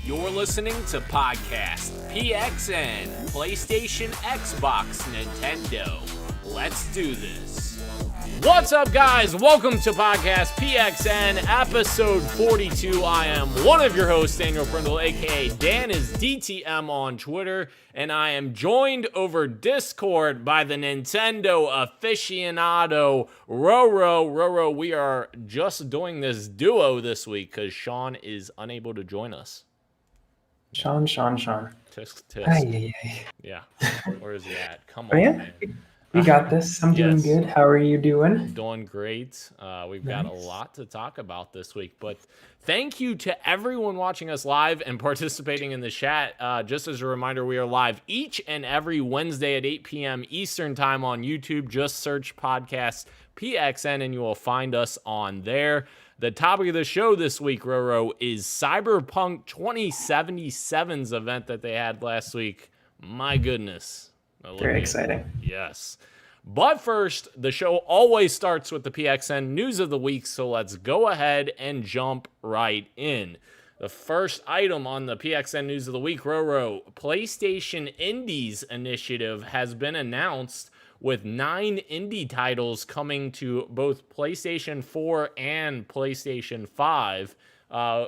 You're listening to Podcast PXN, PlayStation, Xbox, Nintendo. Let's do this. What's up, guys? Welcome to Podcast PXN, episode 42. I am one of your hosts, Daniel Prindle, aka Dan is DTM on Twitter, and I am joined over Discord by the Nintendo aficionado, Roro. Roro, we are just doing this duo this week because Sean is unable to join us. Sean. Tisk. Yeah. Where is he at? Come on, man. We got this. I'm doing good. How are you doing? Doing great. We've got a lot to talk about this week, but thank you to everyone watching us live and participating in the chat. Just as a reminder, we are live each and every Wednesday at 8 p.m. Eastern time on YouTube. Just search Podcast PXN and you will find us on there. The topic of the show this week, Roro, is Cyberpunk 2077's event that they had last week. My goodness. Very exciting. Yes. But first, the show always starts with the PXN news of the week, so let's go ahead and jump right in. The first item on the PXN news of the week, Roro, PlayStation Indies initiative has been announced with 9 indie titles coming to both PlayStation 4 and PlayStation 5,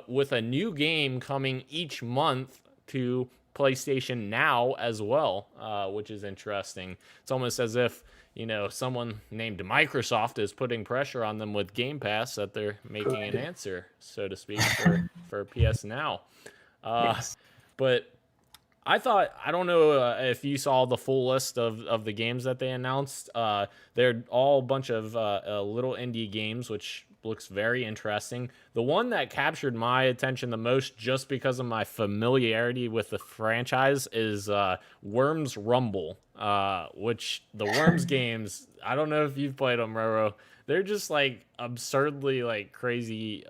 with a new game coming each month to PlayStation Now as well, which is interesting. It's almost as if, someone named Microsoft is putting pressure on them with Game Pass that they're making an answer, so to speak, for PS Now. Yes. But I don't know if you saw the full list of the games that they announced. They're all a bunch of little indie games, which looks very interesting. The one that captured my attention the most, just because of my familiarity with the franchise, is Worms Rumble, which the Worms games, I don't know if you've played them, Roro. They're just like absurdly like crazy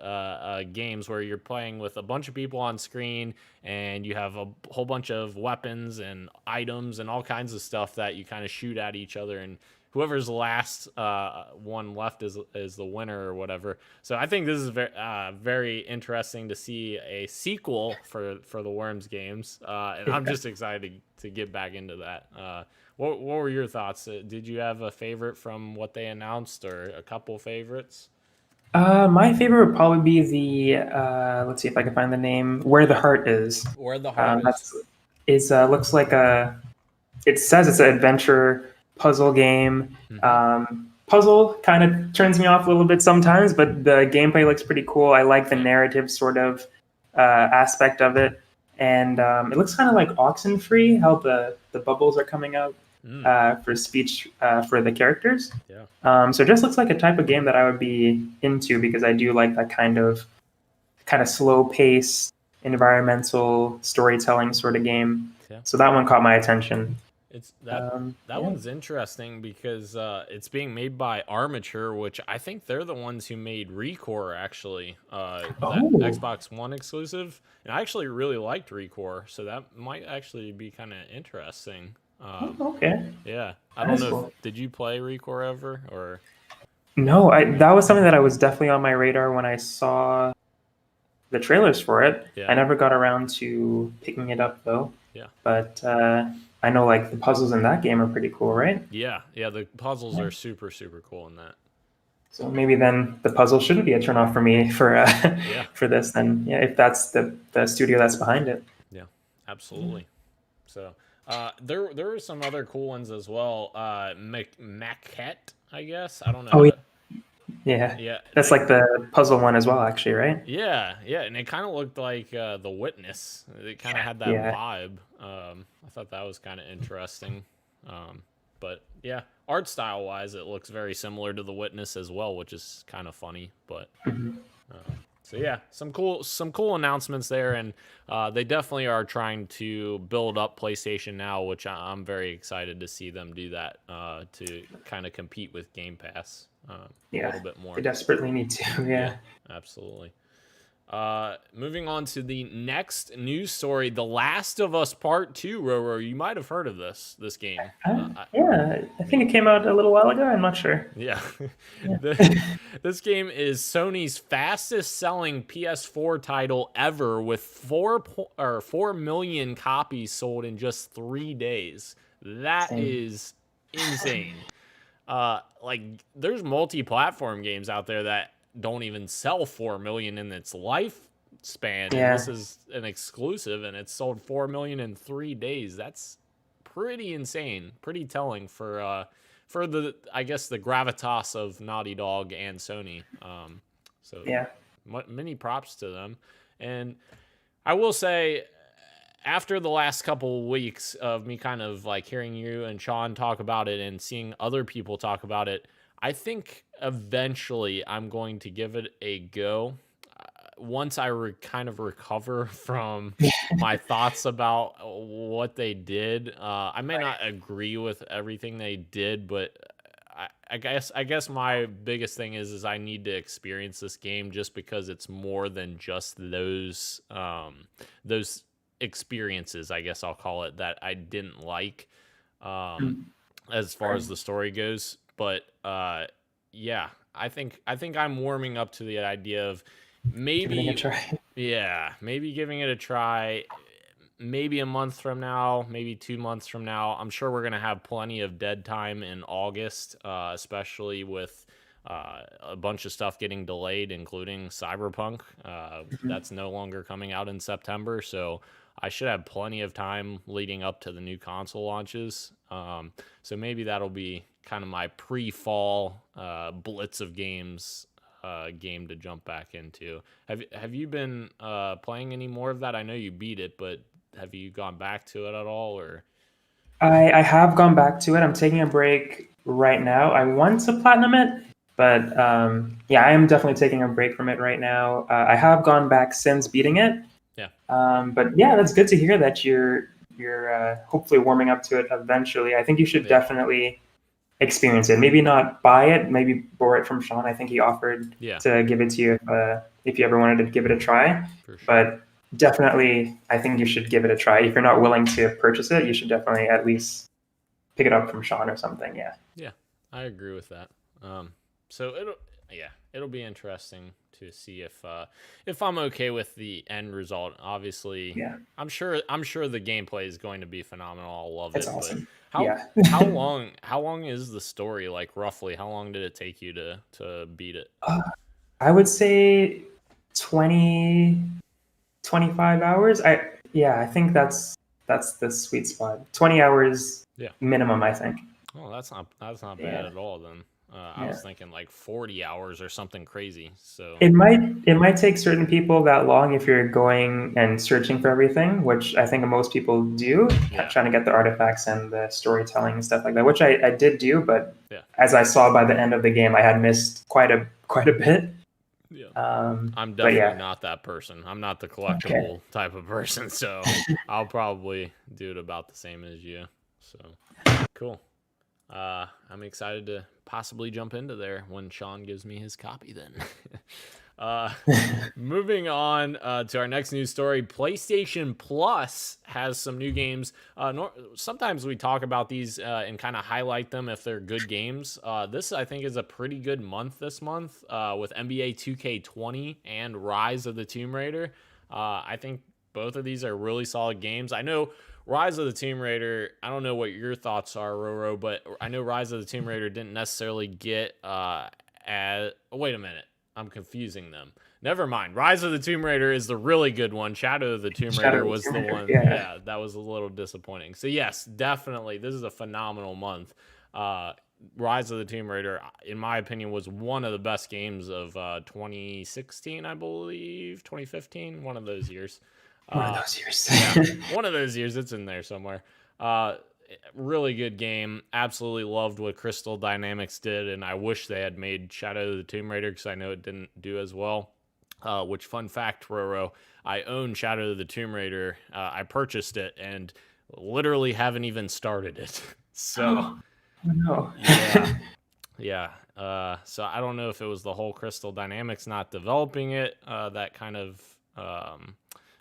games where you're playing with a bunch of people on screen and you have a whole bunch of weapons and items and all kinds of stuff that you kind of shoot at each other, and whoever's the last one left is the winner or whatever. So I think this is very interesting to see a sequel for the Worms games, and I'm just excited to get back into that. What were your thoughts? Did you have a favorite from what they announced, or a couple favorites? My favorite would probably be the let's see if I can find the name. Where the Heart Is. Where the Heart Is. Looks like it says it's an adventure puzzle game. Puzzle kind of turns me off a little bit sometimes, but the gameplay looks pretty cool. I like the narrative sort of aspect of it, and it looks kind of like Oxenfree, how the bubbles are coming out for speech for the characters. Yeah. So it just looks like a type of game that I would be into, because I do like that kind of slow pace, environmental storytelling sort of game. Yeah. So that one caught my attention. It's that one's interesting because it's being made by Armature, which I think they're the ones who made Recore, actually, that Xbox One exclusive. And I actually really liked Recore, so that might actually be kind of interesting. Okay. Yeah, I don't know. Cool. Did you play Recore ever, or? No, that was something that I was definitely on my radar when I saw the trailers for it. Yeah. I never got around to picking it up though. Yeah. But I know like the puzzles in that game are pretty cool, right? Yeah, the puzzles are super, super cool in that. So maybe then the puzzle shouldn't be a turnoff for me for for this then. Yeah, if that's the studio that's behind it. Yeah, absolutely. So there were some other cool ones as well. Maquette, I guess. I don't know. Oh, yeah. That's like the puzzle one as well, actually, right? Yeah, and it kind of looked like The Witness. It kind of had that vibe. I thought that was kind of interesting. But yeah, art style wise, it looks very similar to The Witness as well, which is kind of funny. But so yeah, some cool announcements there, and they definitely are trying to build up PlayStation Now, which I'm very excited to see them do that to kind of compete with Game Pass a little bit more. They desperately need to. Yeah, absolutely. Moving on to the next news story, The Last of Us Part 2, Roro. You might have heard of this game. Yeah, I think it came out a little while ago. I'm not sure. Yeah. Yeah. This game is Sony's fastest selling PS4 title ever, with 4 million copies sold in just 3 days. That is insane. Like, there's multi-platform games out there that don't even sell 4 million in its lifespan, and this is an exclusive, and it's sold 4 million in 3 days. That's pretty insane, pretty telling for the, I guess, the gravitas of Naughty Dog and Sony. So yeah, many props to them. And I will say, after the last couple of weeks of me kind of like hearing you and Sean talk about it and seeing other people talk about it, I think eventually I'm going to give it a go. Once I kind of recover from my thoughts about what they did, I may not agree with everything they did, but I guess my biggest thing is I need to experience this game, just because it's more than just those experiences, I guess I'll call it, that I didn't like, as far as the story goes. But yeah, I think I'm warming up to the idea of maybe giving it a try. Yeah, maybe giving it a try. Maybe a month from now, maybe 2 months from now. I'm sure we're gonna have plenty of dead time in August, especially with a bunch of stuff getting delayed, including Cyberpunk. That's no longer coming out in September, so I should have plenty of time leading up to the new console launches. So maybe that'll be kind of my pre-fall blitz of games game to jump back into. Have you been playing any more of that? I know you beat it, but have you gone back to it at all? Or I have gone back to it. I'm taking a break right now. I want to platinum it, but yeah, I am definitely taking a break from it right now. I have gone back since beating it. Yeah. But yeah, that's good to hear that you're hopefully warming up to it eventually. I think you should definitely experience it. Maybe not buy it. Maybe borrow it from Sean. I think he offered to give it to you if you ever wanted to give it a try. For sure. But definitely, I think you should give it a try. If you're not willing to purchase it, you should definitely at least pick it up from Sean or something. Yeah. Yeah, I agree with that. So it'll be interesting to see if I'm okay with the end result. Obviously, I'm sure the gameplay is going to be phenomenal. I'll love it. Awesome. But how long is the story, like, roughly? How long did it take you to beat it? I would say 20, 25 hours. I think that's the sweet spot. 20 hours minimum, I think. Oh, that's not bad at all then. I was thinking like 40 hours or something crazy. So it might take certain people that long if you're going and searching for everything, which I think most people do, trying to get the artifacts and the storytelling and stuff like that, which I did do, but as I saw by the end of the game, I had missed quite a bit. Yeah. I'm definitely not that person. I'm not the collectible type of person, so I'll probably do it about the same as you. So cool. I'm excited to possibly jump into there when Sean gives me his copy then. Moving on to our next news story, PlayStation Plus has some new games. Sometimes we talk about these and kind of highlight them if they're good games. This, I think, is a pretty good month this month with NBA 2K20 and Rise of the Tomb Raider. I think both of these are really solid games. I know Rise of the Tomb Raider, I don't know what your thoughts are, Roro, but I know Rise of the Tomb Raider didn't necessarily get wait a minute. I'm confusing them. Never mind. Rise of the Tomb Raider is the really good one. Shadow of the Tomb Raider was the one. Yeah, that was a little disappointing. So yes, definitely, this is a phenomenal month. Rise of the Tomb Raider, in my opinion, was one of the best games of 2016, I believe, 2015, one of those years. One of those years. One of those years. It's in there somewhere. Really good game. Absolutely loved what Crystal Dynamics did, and I wish they had made Shadow of the Tomb Raider because I know it didn't do as well. Which, fun fact, Roro, I own Shadow of the Tomb Raider. I purchased it and literally haven't even started it. So, no. Yeah. Yeah. So I don't know if it was the whole Crystal Dynamics not developing it that kind of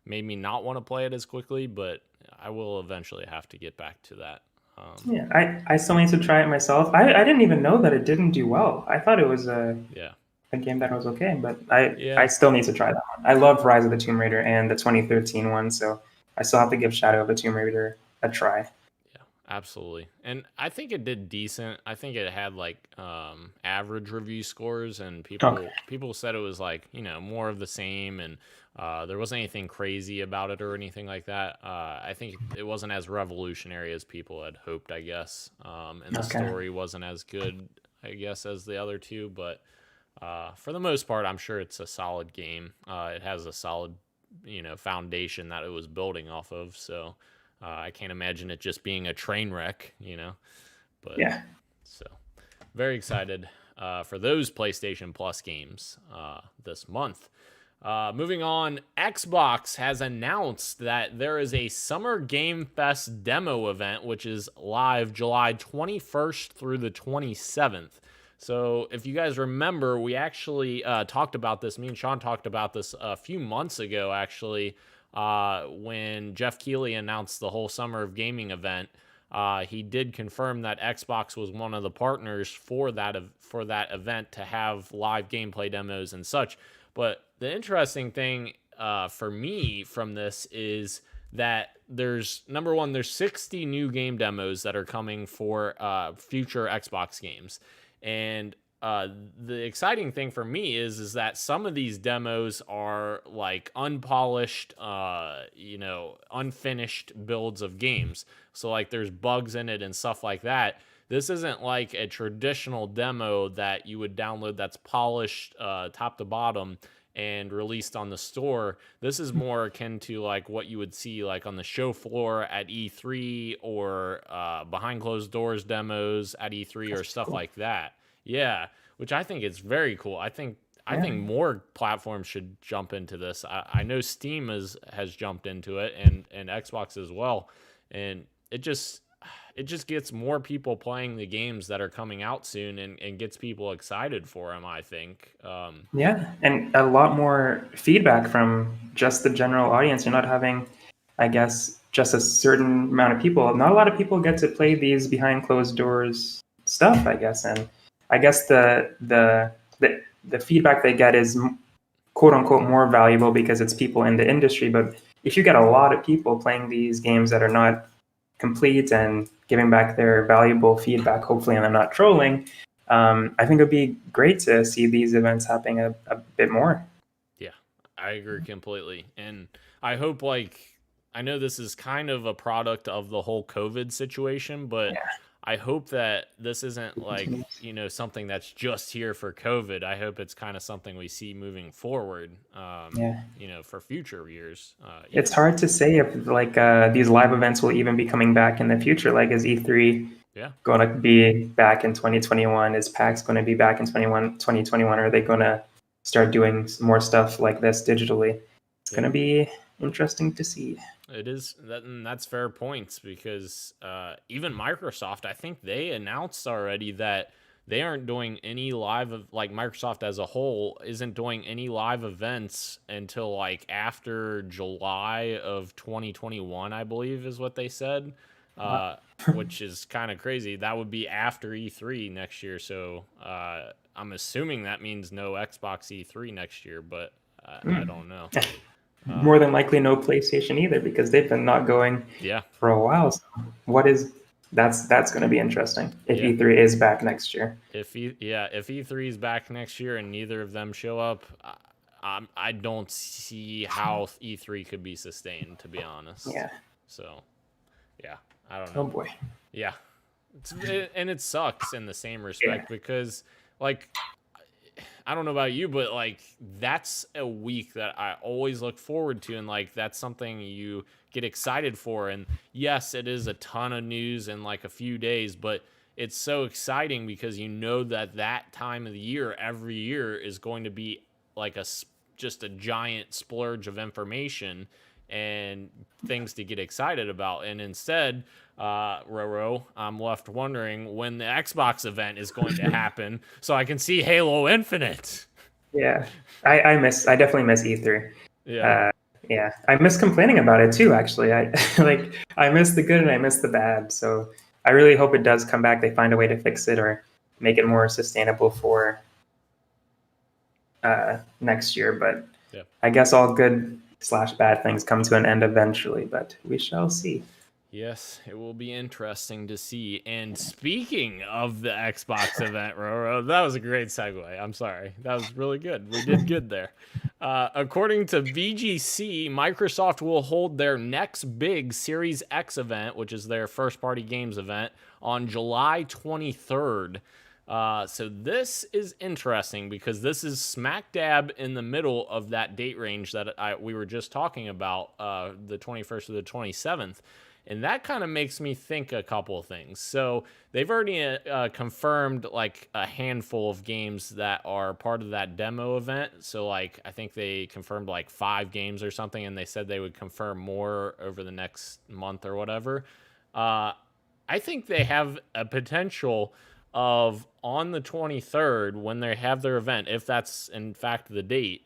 made me not want to play it as quickly, but I will eventually have to get back to that. Yeah, I still need to try it myself. I didn't even know that it didn't do well. I thought it was Yeah. a game that was okay, but I Yeah. still need to try that one. I love Rise of the Tomb Raider and the 2013 one, so I still have to give Shadow of the Tomb Raider a try. Yeah, absolutely. And I think it did decent. I think it had like average review scores, and Okay. people said it was like, more of the same, and there wasn't anything crazy about it or anything like that. I think it wasn't as revolutionary as people had hoped, I guess. And the Okay. story wasn't as good, I guess, as the other two, but for the most part, I'm sure it's a solid game. It has a solid, foundation that it was building off of. So I can't imagine it just being a train wreck. But Yeah. so very excited for those PlayStation Plus games this month. Moving on, Xbox has announced that there is a Summer Game Fest demo event, which is live July 21st through the 27th. So if you guys remember, we actually talked about this. Me and Sean talked about this a few months ago, actually, when Jeff Keighley announced the whole Summer of Gaming event. He did confirm that Xbox was one of the partners for that event to have live gameplay demos and such. But the interesting thing for me from this is that there's 60 new game demos that are coming for future Xbox games. And the exciting thing for me is that some of these demos are like unpolished, unfinished builds of games. So like there's bugs in it and stuff like that. This isn't like a traditional demo that you would download that's polished top to bottom and released on the store. This is more akin to like what you would see like on the show floor at E3 or behind closed doors demos at E3 or stuff like that. Yeah, which I think is very cool. I think more platforms should jump into this. I know Steam has jumped into it and Xbox as well, and it just gets more people playing the games that are coming out soon and gets people excited for them, I think. Yeah, and a lot more feedback from just the general audience. You're not having, I guess, just a certain amount of people. Not a lot of people get to play these behind closed doors stuff, I guess. And I guess the feedback they get is quote unquote more valuable because it's people in the industry. But if you get a lot of people playing these games that are not complete and giving back their valuable feedback, hopefully, and they're not trolling, I think it would be great to see these events happening a bit more. Yeah, I agree completely. And I hope, I know this is kind of a product of the whole COVID situation, but Yeah. I hope that this isn't something that's just here for COVID. I hope it's kind of something we see moving forward, Yeah. for future years. It's hard to say if these live events will even be coming back in the future. Like, is E3 Yeah. going to be back in 2021? Is PAX going to be back in 2021? Are they going to start doing more stuff like this digitally? It's going to be interesting to see. It is that, and that's fair points because even Microsoft, I think they announced already that they aren't doing any like Microsoft as a whole isn't doing any live events until like after July of 2021, I believe is what they said, which is kind of crazy. That would be after E3 next year. So I'm assuming that means no Xbox E3 next year, but I don't know. More than likely, no PlayStation either because they've been not going Yeah. for a while. So that's going to be interesting if Yeah. E3 is back next year. If E3 is back next year and neither of them show up, I don't see how E3 could be sustained, to be honest. Yeah. So, yeah, I don't know. Oh boy. Yeah, and it sucks in the same respect because, like, I don't know about you, but like that's a week that I always look forward to, and like that's something you get excited for. And yes, it is a ton of news in like a few days, but it's so exciting because you know that time of the year every year is going to be like just a giant splurge of information, and things to get excited about. And instead, Roro, I'm left wondering when the Xbox event is going to happen so I can see Halo Infinite. Yeah, I definitely miss E3. Yeah. Yeah, I miss complaining about it too. Actually, I miss the good and I miss the bad. So I really hope it does come back. They find a way to fix it or make it more sustainable for next year. But Yeah. I guess all good / bad things come to an end eventually. But we shall see. Yes, it will be interesting to see. And speaking of the Xbox event, Roro, that was a great segue. I'm sorry. That was really good. We did good there. According to VGC, Microsoft will hold their next big Series X event, which is their first-party games event, on July 23rd. So this is interesting because this is smack dab in the middle of that date range that we were just talking about, the 21st to the 27th. And that kind of makes me think a couple of things. So they've already confirmed like a handful of games that are part of that demo event. So like I think they confirmed like 5 games or something, and they said they would confirm more over the next month or whatever. I think they have a potential of on the 23rd when they have their event, if that's in fact the date,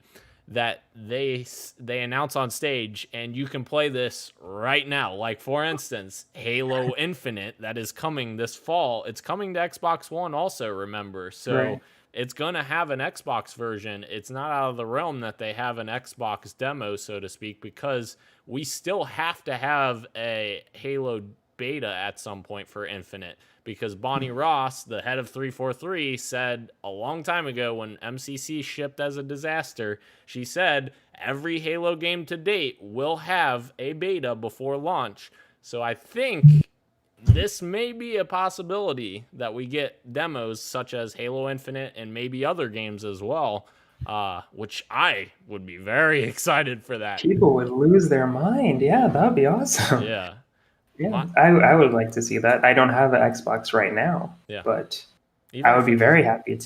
that they announce on stage and you can play this right now. Like, for instance, Halo Infinite that is coming this fall. It's coming to Xbox One also, remember. So Right. it's going to have an Xbox version. It's not out of the realm that they have an Xbox demo, so to speak, because we still have to have a Halo beta at some point for Infinite, because Bonnie Ross, the head of 343, said a long time ago when MCC shipped as a disaster, she said every Halo game to date will have a beta before launch. So I think this may be a possibility that we get demos such as Halo Infinite and maybe other games as well, which I would be very excited for that. People would lose their mind. Yeah, that'd be awesome. Yeah. Yeah, I would like to see that. I don't have an Xbox right now, Yeah. but Even I would if be very happy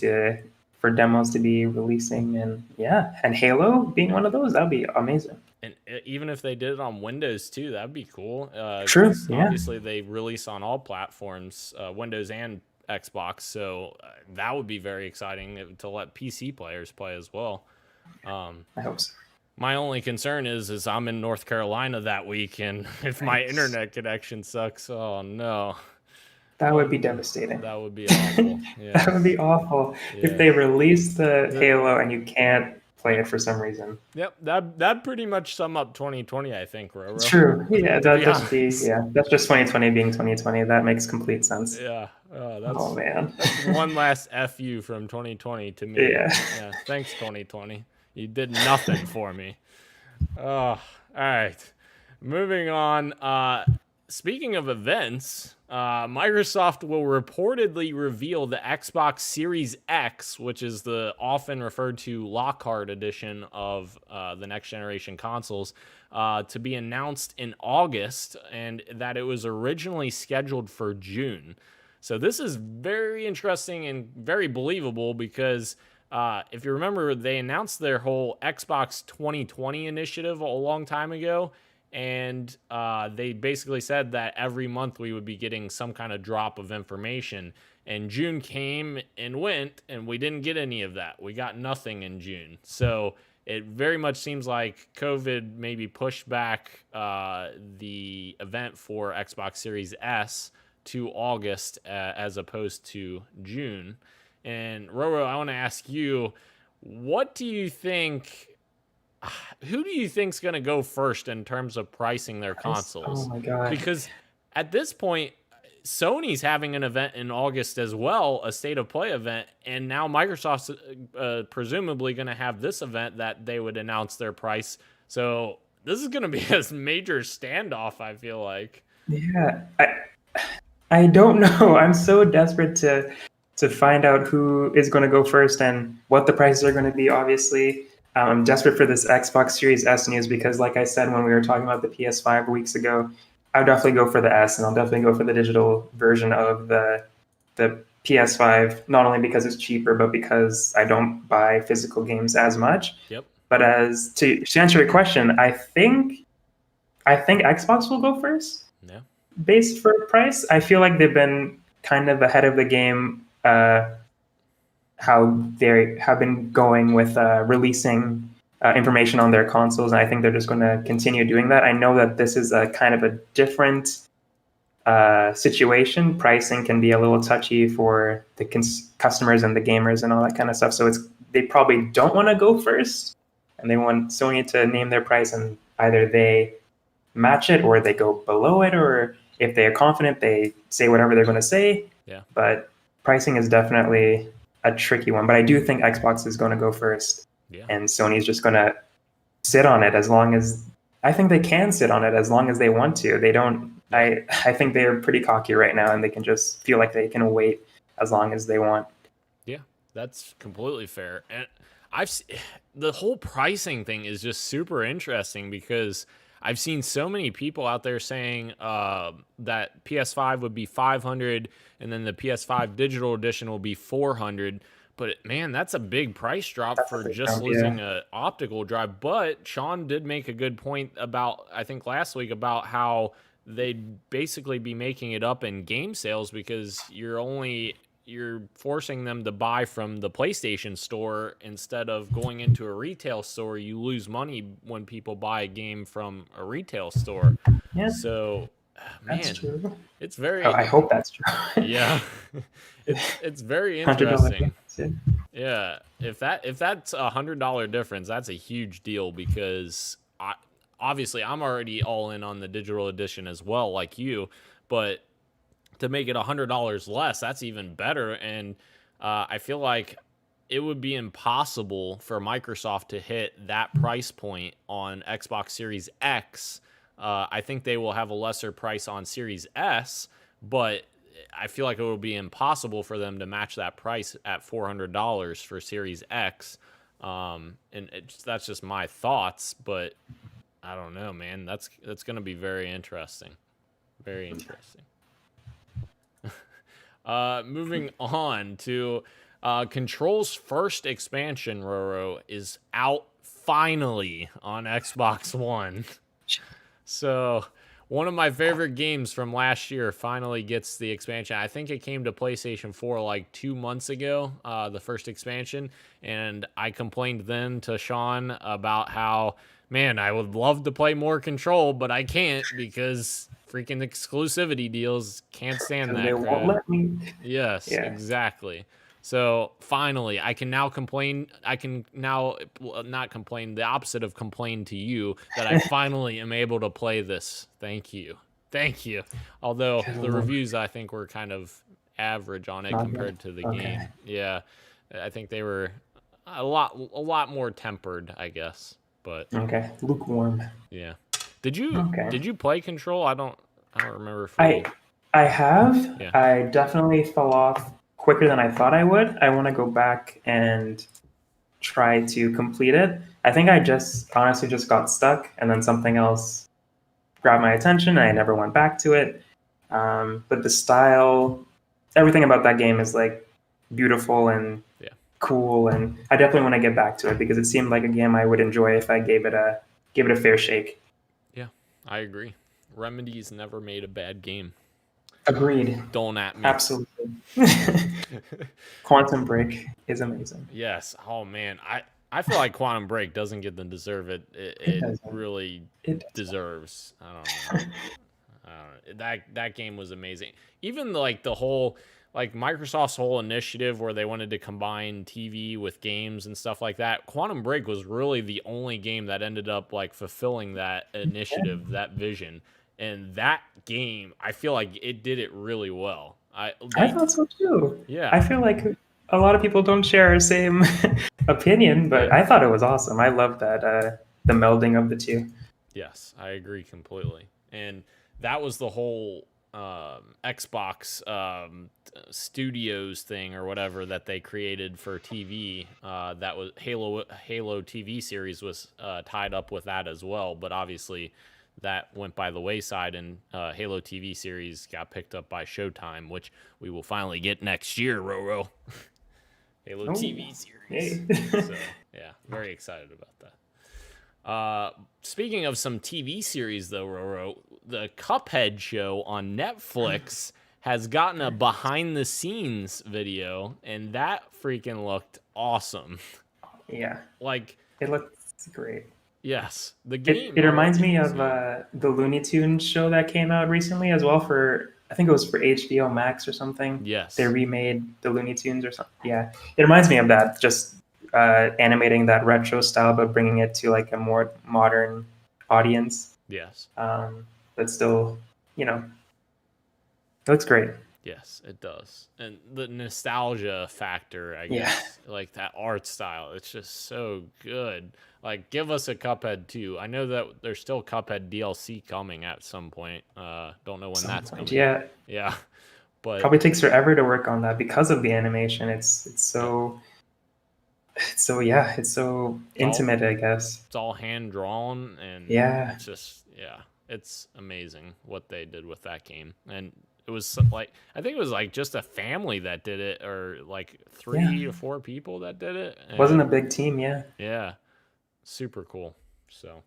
for demos to be releasing, and Halo being one of those, that'd be amazing. And even if they did it on Windows too, that'd be cool. True. 'Cause Yeah. obviously they release on all platforms, Windows and Xbox, so that would be very exciting to let PC players play as well. I hope so. My only concern is I'm in North Carolina that week, and if my internet connection sucks, oh no. That would be devastating. That would be awful. Yeah. That would be awful if they release the Halo and you can't play it for some reason. Yep, that pretty much sum up 2020, I think, Roro. True. Yeah, that's just 2020 being 2020. That makes complete sense. Yeah. Oh man. That's one last FU from 2020 to me. Yeah. Thanks, 2020. You did nothing for me. Oh, all right. Moving on. Speaking of events, Microsoft will reportedly reveal the Xbox Series X, which is the often referred to Lockhart edition of the next generation consoles, to be announced in August, and that it was originally scheduled for June. So this is very interesting and very believable because if you remember, they announced their whole Xbox 2020 initiative a long time ago. And they basically said that every month we would be getting some kind of drop of information. And June came and went, and we didn't get any of that. We got nothing in June. So it very much seems like COVID maybe pushed back the event for Xbox Series S to August as opposed to June. And Roro, I want to ask you, what do you think? Who do you think's going to go first in terms of pricing their consoles? Oh my god! Because at this point, Sony's having an event in August as well, a state of play event, and now Microsoft's presumably going to have this event that they would announce their price. So this is going to be a major standoff, I feel like. Yeah, I don't know. I'm so desperate to find out who is going to go first and what the prices are going to be. Obviously, I'm desperate for this Xbox Series S news because, like I said when we were talking about the PS5 weeks ago, I would definitely go for the S, and I'll definitely go for the digital version of the PS5. Not only because it's cheaper, but because I don't buy physical games as much. Yep. But to answer your question, I think I think Xbox will go first. Yeah. Based for price, I feel like they've been kind of ahead of the game. How they have been going with releasing information on their consoles, and I think they're just going to continue doing that. I know that this is a kind of a different situation. Pricing can be a little touchy for the customers and the gamers and all that kind of stuff. So they probably don't want to go first, and they want Sony to name their price, and either they match it or they go below it, or if they are confident, they say whatever they're going to say. Yeah. But pricing is definitely a tricky one. But I do think Xbox is going to go first, and Sony's just going to sit on it as long as I think they can sit on it as long as they want to. They don't. I think they're pretty cocky right now, and they can just feel like they can wait as long as they want. Yeah, that's completely fair. And the whole pricing thing is just super interesting because I've seen so many people out there saying that PS5 would be $500 and then the PS5 digital edition will be $400. But man, that's a big price drop for just losing an optical drive. But Sean did make a good point about, I think last week, about how they'd basically be making it up in game sales because you're forcing them to buy from the PlayStation store instead of going into a retail store. You lose money when people buy a game from a retail store. Yeah. So, man, that's true. It's very. I hope that's true. Yeah, it's very interesting. Yeah, if that's $100 difference, that's a huge deal because obviously I'm already all in on the digital edition as well, like you, but to make it $100 less, that's even better. And I feel like it would be impossible for Microsoft to hit that price point on Xbox Series X. I think they will have a lesser price on Series S, but I feel like it will be impossible for them to match that price at $400 for Series X. And that's just my thoughts, but I don't know, man. That's going to be very interesting. Very interesting. Moving on to Control's first expansion, Roro, is out finally on Xbox One. So one of my favorite games from last year finally gets the expansion. I think it came to PlayStation 4 like 2 months ago, the first expansion. And I complained then to Sean about how, man, I would love to play more Control, but I can't because freaking exclusivity deals can't stand that. They won't let me. Yes, exactly. So finally, I can now complain. I can now not complain. The opposite of complain to you that I finally am able to play this. Thank you. Although the reviews I think were kind of average on it compared to the game. Yeah, I think they were a lot more tempered, I guess. But lukewarm. Yeah. Did you play Control? I don't remember. I have. Yeah. I definitely fell off quicker than I thought I would. I want to go back and try to complete it. I think I honestly just got stuck, and then something else grabbed my attention, and I never went back to it. But the style, everything about that game is like beautiful and cool, and I definitely want to get back to it because it seemed like a game I would enjoy if I gave it a fair shake. Yeah, I agree. Remedy's never made a bad game. Agreed. Don't at me. Absolutely. Quantum Break is amazing. Yes. Oh man, I feel like Quantum Break doesn't get the deserve it really deserves. I don't know. That game was amazing. Even like the whole Microsoft's whole initiative where they wanted to combine TV with games and stuff like that. Quantum Break was really the only game that ended up like fulfilling that initiative, that vision. And that game, I feel like it did it really well. I thought so too. Yeah. I feel like a lot of people don't share our same opinion, but I thought it was awesome. I love that the melding of the two. Yes, I agree completely. And that was the whole Xbox Studios thing or whatever that they created for TV. That was Halo TV series was tied up with that as well, but obviously that went by the wayside, and Halo TV series got picked up by Showtime, which we will finally get next year, Roro. Halo TV series. Hey. So, yeah, very excited about Speaking of some TV series, though, Roro, the Cuphead show on Netflix has gotten a behind-the-scenes video, and that freaking looked awesome. Yeah, Like, it looks great. yes, the game It reminds already me looks of good. the Looney Tunes show that came out recently as well for, I think it was for HBO Max or something. They Yes. remade the Looney Tunes or something. Yeah, it reminds me of that, just animating that retro style, but bringing it to like a more modern audience. Yes. But still, it looks great. Yes, it does. And the nostalgia factor, I Yeah. guess, like that art style, it's just so good. Like, give us a Cuphead 2. I know that there's still Cuphead DLC coming at some point. Don't know when Some that's point, coming. yeah. Yeah. But Probably takes forever to work on that because of the animation. yeah, It's so it's all intimate, I guess. it's all hand drawn, and Yeah. it's just, yeah, it's amazing what they did with that game. And it was like, I think it was like just a family that did it, or like Yeah. 3 or 4 people that did it. Wasn't a And big team, yeah. yeah, super cool. So,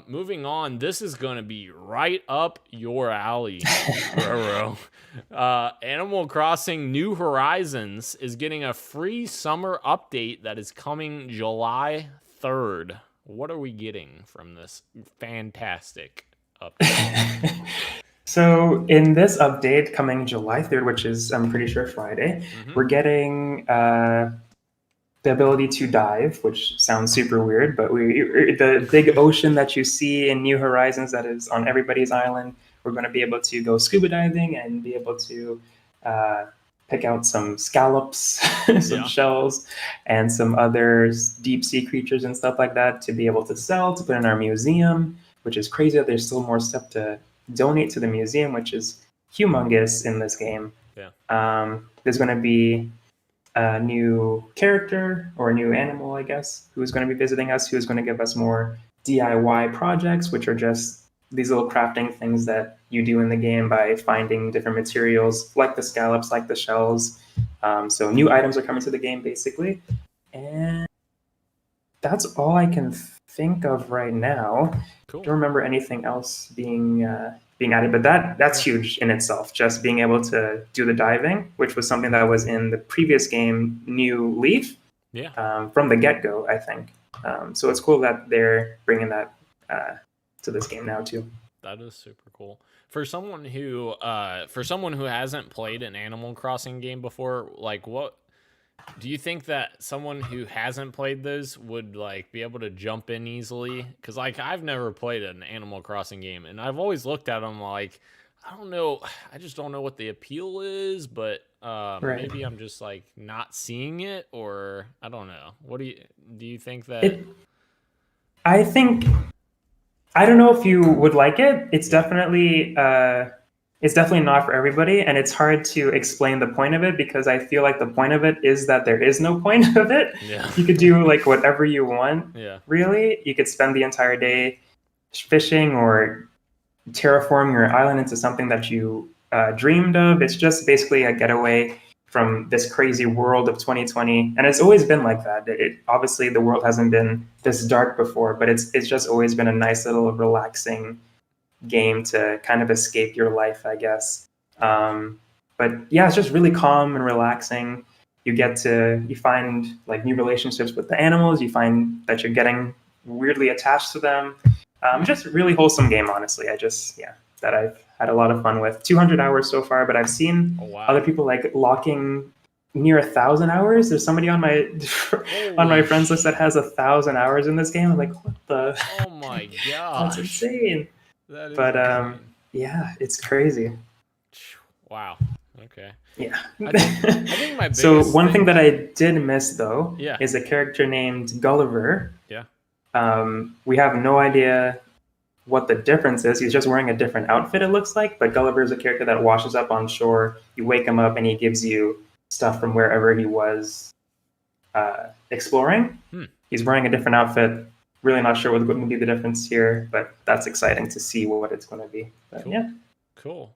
moving on, this is going to be right up your alley, Roro. Animal Crossing New Horizons is getting a free summer update that is coming July 3rd. What are we getting from this fantastic update? So in this update coming July 3rd, which is I'm pretty sure Friday, we're getting the ability to dive, which sounds super weird, but the big ocean that you see in New Horizons that is on everybody's island, we're going to be able to go scuba diving and be able to pick out some scallops, some shells, and some other deep sea creatures and stuff like that to be able to sell, to put in our museum, which is crazy that there's still more stuff to donate to the museum, which is humongous in this game. Yeah. There's going to be a new character or a new animal, I guess, who's going to be visiting us, who's going to give us more DIY projects, which are just these little crafting things that you do in the game by finding different materials, like the scallops, like the shells. So new items are coming to the game, basically. And that's all I can think of right now. Cool. Don't remember anything else being added, but that's huge in itself. Just being able to do the diving, which was something that was in the previous game, New Leaf, from the get-go, I think. So it's cool that they're bringing that to this game now too. That is super cool. For someone who hasn't played an Animal Crossing game before, like, what do you think that someone who hasn't played those would like be able to jump in easily? Because like I've never played an Animal Crossing game, and I've always looked at them like, I don't know, I just don't know what the appeal is, but maybe I'm just like not seeing it, or I don't know. What do you think that? I don't know if you would like it. It's definitely not for everybody, and it's hard to explain the point of it because I feel like the point of it is that there is no point of it. Yeah. You could do like whatever you want. Yeah. Really, you could spend the entire day fishing or terraforming your island into something that you dreamed of. It's just basically a getaway from this crazy world of 2020, and it's always been like that. Obviously the world hasn't been this dark before, but it's just always been a nice little relaxing game to kind of escape your life, I guess. But yeah, it's just really calm and relaxing. You find like new relationships with the animals. You find that you're getting weirdly attached to them. Just a really wholesome game, honestly. That I've had a lot of fun with. 200 hours so far, but I've seen other people like locking near 1,000 hours. There's somebody on my friends list that has 1,000 hours in this game. I'm like, what the? Oh my god, that's insane. That is insane. Yeah, it's crazy. Wow. Okay. Yeah. I think my biggest so one thing that I did miss though is a character named Gulliver. Yeah. We have no idea what the difference is. He's just wearing a different outfit, it looks like. But Gulliver is a character that washes up on shore. You wake him up and he gives you stuff from wherever he was exploring. He's wearing a different outfit. Really not sure what would be the difference here, but that's exciting to see what it's going to be. But, cool. Yeah. Cool.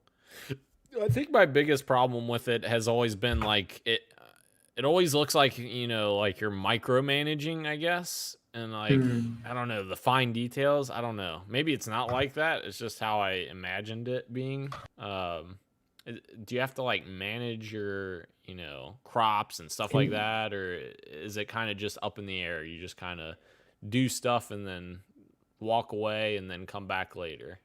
I think my biggest problem with it has always been like it always looks like, like you're micromanaging, I guess. and like I don't know the fine details. I don't know. Maybe it's not like that. It's just how I imagined it being. Do you have to like manage your crops and stuff like that, or is it kind of just up in the air? You just kind of do stuff and then walk away and then come back later.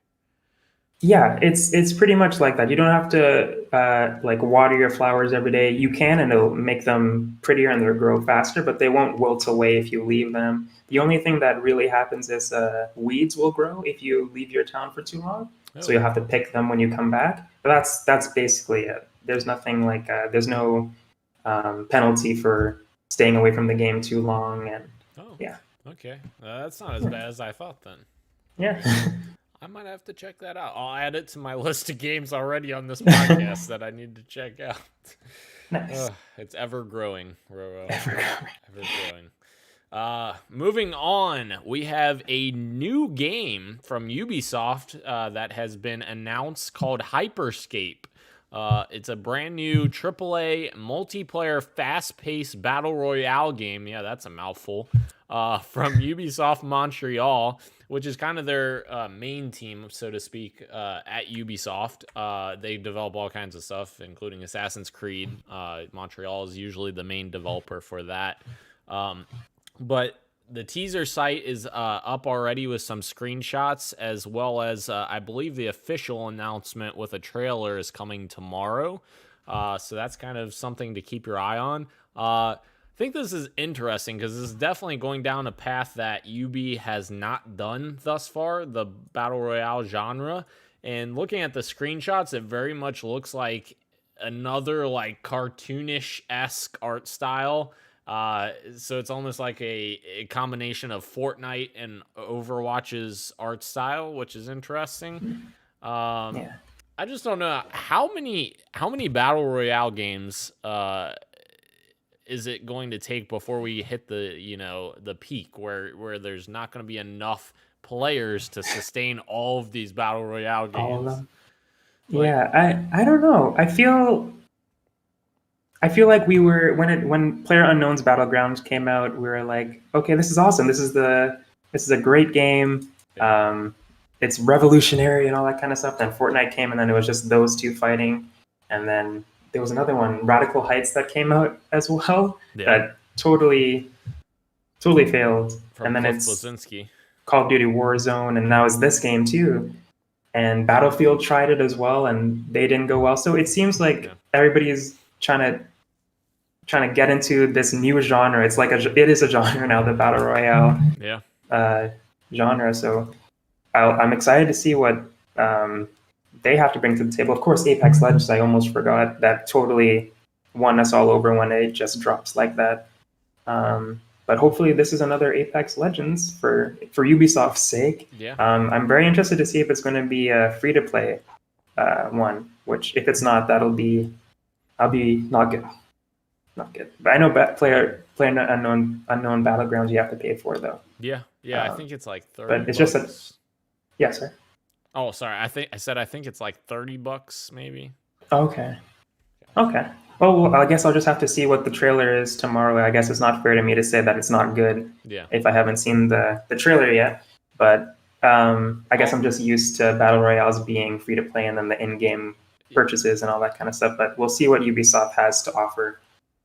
Yeah, it's pretty much like that. You don't have to like water your flowers every day. You can, and it'll make them prettier and they'll grow faster, but they won't wilt away if you leave them. The only thing that really happens is weeds will grow if you leave your town for too long. So you'll have to pick them when you come back. But that's basically it. There's nothing like there's no penalty for staying away from the game too long, and yeah. Okay, that's not as bad as I thought then. Yeah. I might have to check that out. I'll add it to my list of games already on this podcast that I need to check out. Nice. It's ever growing. Ever growing. Moving on, we have a new game from Ubisoft that has been announced called Hyperscape. It's a brand new AAA multiplayer fast-paced battle royale game. Yeah, that's a mouthful. From Ubisoft Montreal, which is kind of their main team, so to speak, at Ubisoft. They develop all kinds of stuff, including Assassin's Creed. Montreal is usually the main developer for that. But the teaser site is up already with some screenshots, as well as I believe the official announcement with a trailer is coming tomorrow. So that's kind of something to keep your eye on. I think this is interesting because this is definitely going down a path that Ubi has not done thus far, the battle royale genre. And looking at the screenshots, it very much looks like another like cartoonish-esque art style. So it's almost like a combination of Fortnite and Overwatch's art style, which is interesting. Yeah. I just don't know how many battle royale games is it going to take before we hit the peak where there's not going to be enough players to sustain all of these battle royale games? All of them. Yeah, I don't know. I feel like we were when PlayerUnknown's Battlegrounds came out, we were like, okay, this is awesome. This is a great game. It's revolutionary and all that kind of stuff. Then Fortnite came, and then it was just those two fighting, and then there was another one, Radical Heights, that came out as well that totally failed. From and then Cliff it's Bleszinski. Call of Duty Warzone, and now it's this game too. And Battlefield tried it as well, and they didn't go well. So it seems like everybody is trying to get into this new genre. It's like it is a genre now, the battle royale genre. So I'm excited to see what they have to bring to the table. Of course, Apex Legends, I almost forgot, that totally won us all over when it just drops like that. But hopefully this is another Apex Legends for Ubisoft's sake. Yeah. I'm very interested to see if it's going to be a free-to-play one, which if it's not, I'll be not good. Not good. But I know PlayerUnknown Battlegrounds you have to pay for, though. Yeah. I think it's like $30. But it's just yeah, sir. Oh, sorry. I think it's like $30 maybe. Okay. Well, I guess I'll just have to see what the trailer is tomorrow. I guess it's not fair to me to say that it's not good if I haven't seen the trailer yet. But I guess I'm just used to battle royales being free to play and then the in-game purchases and all that kind of stuff. But we'll see what Ubisoft has to offer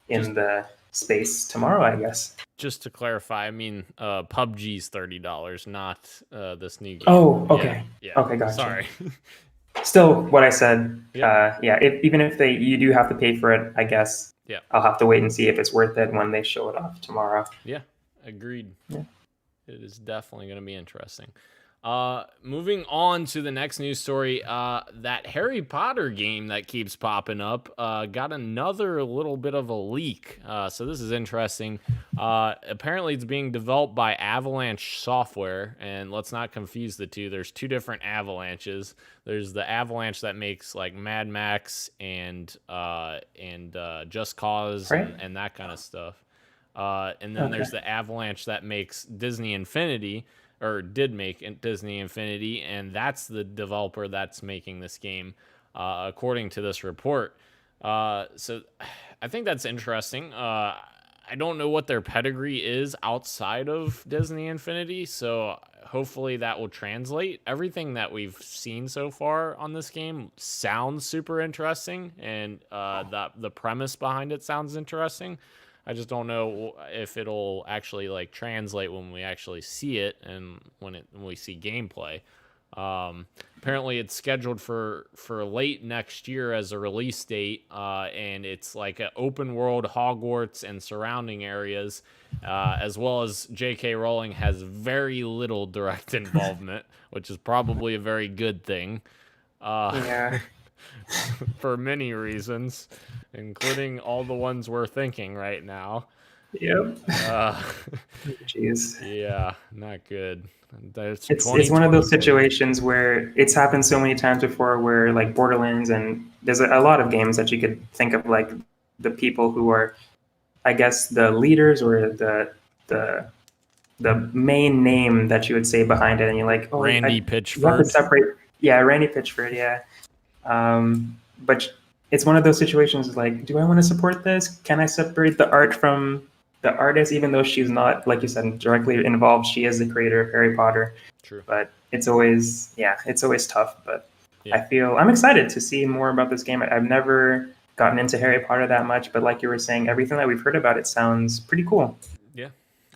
in the space tomorrow, I guess. Just to clarify, I mean, PUBG's $30, not this new game. Oh, okay. Yeah. Okay, gotcha. Sorry. Still, what I said. Even if you do have to pay for it, I guess. Yeah. I'll have to wait and see if it's worth it when they show it off tomorrow. Yeah, agreed. Yeah. It is definitely going to be interesting. Moving on to the next news story, that Harry Potter game that keeps popping up got another little bit of a leak. So this is interesting. Apparently it's being developed by Avalanche Software, and let's not confuse the two. There's two different Avalanches. There's the Avalanche that makes like Mad Max and Just Cause and that kind of stuff. And then there's the Avalanche that makes Disney Infinity, or did make Disney Infinity, and that's the developer that's making this game, according to this report. So I think that's interesting. I I don't know what their pedigree is outside of Disney Infinity, so hopefully that will translate. Everything that we've seen so far on this game sounds super interesting, and the premise behind it sounds interesting. I just don't know if it'll actually like translate when we actually see it and when we see gameplay. Apparently it's scheduled for late next year as a release date, and it's like an open world Hogwarts and surrounding areas, as well as J.K. Rowling has very little direct involvement, which is probably a very good thing. Yeah. For many reasons, including all the ones we're thinking right now. Yep. Uh, Jeez. yeah, not good. It's one of those situations where it's happened so many times before, where like Borderlands, and there's a lot of games that you could think of, like the people who are, I guess, the leaders or the main name that you would say behind it, and you're like, oh, Randy Pitchford. You have to separate. Yeah, Randy Pitchford. Yeah. But it's one of those situations like, do I want to support this? Can I separate the art from the artist, even though she's not, like you said, directly involved? She is the creator of Harry Potter. True. But it's always tough. But yeah. I'm excited to see more about this game. I've never gotten into Harry Potter that much, but like you were saying, everything that we've heard about it sounds pretty cool. Yeah,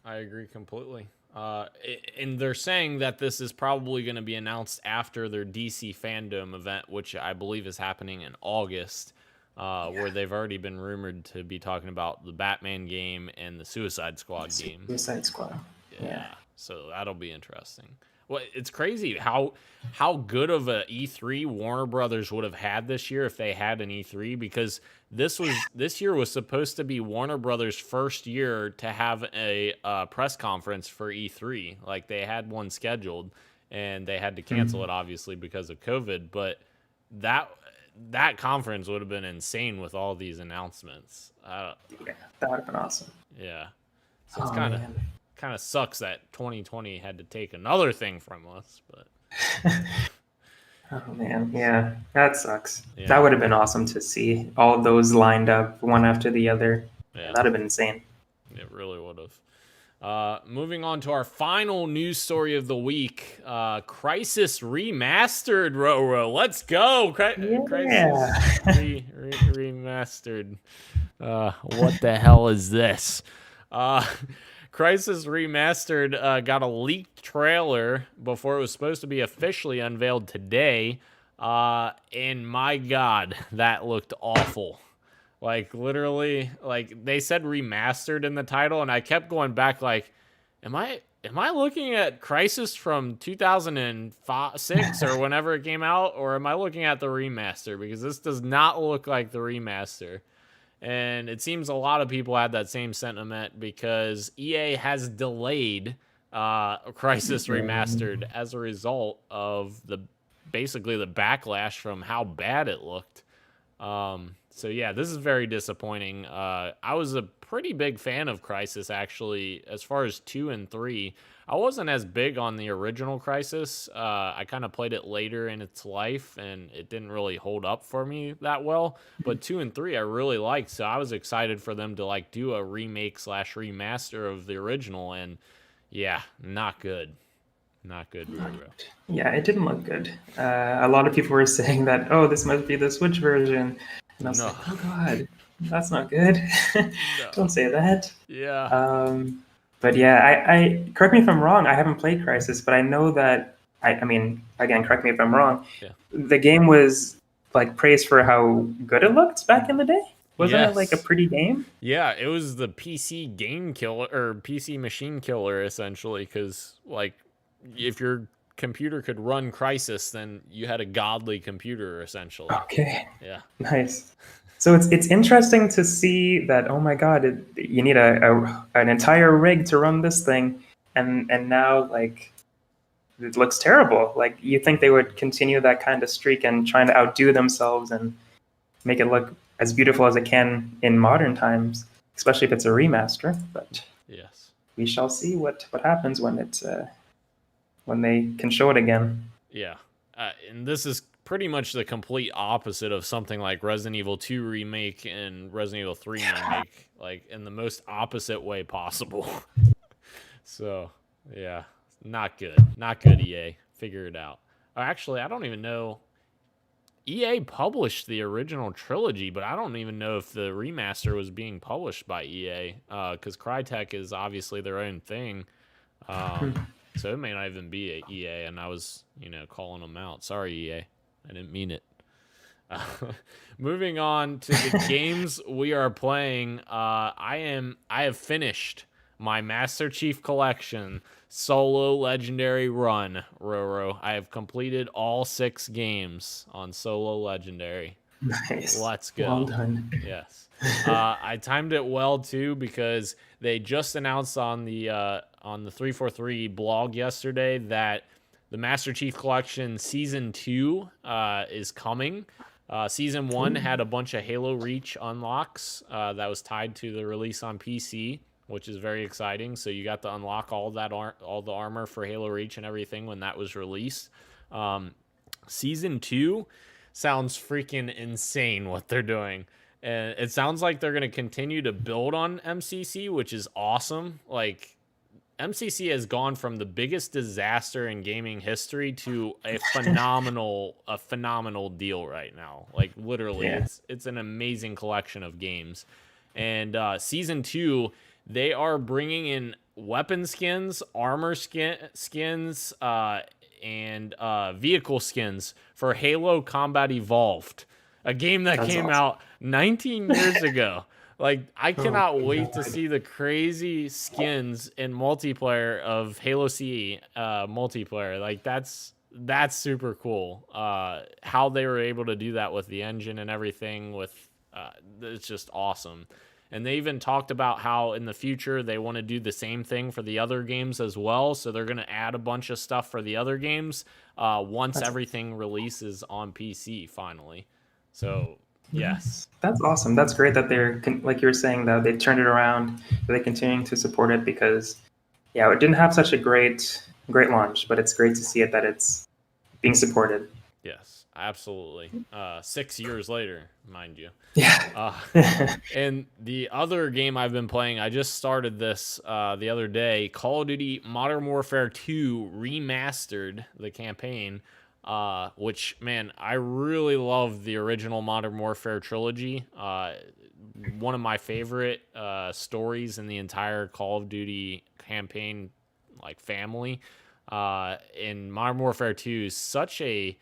I agree completely. And they're saying that this is probably going to be announced after their DC Fandom event, which I believe is happening in August, where they've already been rumored to be talking about the Batman game and the Suicide Squad game. Suicide Squad. Yeah. So that'll be interesting. Well, it's crazy how good of a E3 Warner Brothers would have had this year if they had an E3, because this year was supposed to be Warner Brothers' first year to have a press conference for E3. Like, they had one scheduled and they had to cancel it obviously because of COVID, but that conference would have been insane with all these announcements. Yeah, that would have been awesome. Yeah. So it's kind of sucks that 2020 had to take another thing from us, but oh man, yeah, that sucks. Yeah. That would have been awesome to see all of those lined up one after the other. Yeah, that'd have been insane. It really would have. Moving on to our final news story of the week, Crisis Remastered. Roro, let's go! Crisis Remastered. What the hell is this? Crisis Remastered got a leaked trailer before it was supposed to be officially unveiled today. And my God, that looked awful. Like, literally, like, they said remastered in the title, and I kept going back like, am I looking at Crisis from 2006 or whenever it came out, or am I looking at the remaster? Because this does not look like the remaster. And it seems a lot of people had that same sentiment because EA has delayed Crisis Remastered as a result of basically the backlash from how bad it looked. So yeah, this is very disappointing. I was a pretty big fan of Crisis, actually, as far as 2 and 3. I wasn't as big on the original Crisis. I kind of played it later in its life, and it didn't really hold up for me that well. But 2 and 3 I really liked, so I was excited for them to like do a remake / remaster of the original, and yeah, not good. Not good. Yeah, it didn't look good. A lot of people were saying that, oh, this must be the Switch version. And I was like, oh God, that's not good. Don't say that. Yeah. But yeah, I correct me if I'm wrong. I haven't played Crisis, but I know that, I mean, again, correct me if I'm wrong. Yeah. The game was like praised for how good it looked back in the day. Wasn't it like a pretty game? Yeah, it was the PC game killer, or PC machine killer, essentially, because like, if your computer could run Crisis, then you had a godly computer, essentially. Okay. Yeah. Nice. So it's interesting to see that, oh my God, you need an entire rig to run this thing, and now like it looks terrible. Like, you think they would continue that kind of streak and trying to outdo themselves and make it look as beautiful as it can in modern times, especially if it's a remaster. But yes, we shall see what happens when it's when they can show it again. Yeah, and this is pretty much the complete opposite of something like Resident Evil 2 remake and Resident Evil 3 remake, like in the most opposite way possible. So, yeah, not good. Not good, EA. Figure it out. Actually, I don't even know. EA published the original trilogy, but I don't even know if the remaster was being published by EA, because Crytek is obviously their own thing. So it may not even be a EA, and I was, calling them out. Sorry, EA. I didn't mean it. Moving on to the games we are playing, I have finished my Master Chief Collection solo legendary run, Roro. I have completed all 6 games on solo legendary. Nice. Let's go. Well done. Yes. I timed it well too, because they just announced on the 343 blog yesterday that the Master Chief Collection Season 2 is coming. Season 1 had a bunch of Halo Reach unlocks that was tied to the release on PC, which is very exciting. So you got to unlock all the armor for Halo Reach and everything when that was released. Season 2 sounds freaking insane what they're doing. And it sounds like they're going to continue to build on MCC, which is awesome. Like, MCC has gone from the biggest disaster in gaming history to a phenomenal deal right now. Like, literally, it's an amazing collection of games. And Season 2, they are bringing in weapon skins, armor skins, and vehicle skins for Halo Combat Evolved, a game that came out 19 years ago. Like, I cannot wait to see the crazy skins in multiplayer of Halo CE multiplayer. Like, that's super cool. How they were able to do that with the engine and everything, it's just awesome. And they even talked about how in the future they want to do the same thing for the other games as well. So they're going to add a bunch of stuff for the other games once everything releases on PC finally. So, yes. That's awesome. That's great that they're, like you were saying, that they turned it around, that they're continuing to support it, because, it didn't have such a great launch, but it's great to see it that it's being supported. Yes, absolutely. 6 years later, mind you. Yeah. And the other game I've been playing, I just started this the other day, Call of Duty Modern Warfare 2 Remastered, the campaign, which, man, I really love the original Modern Warfare trilogy. One of my favorite stories in the entire Call of Duty campaign, like, family. And Modern Warfare 2 is such an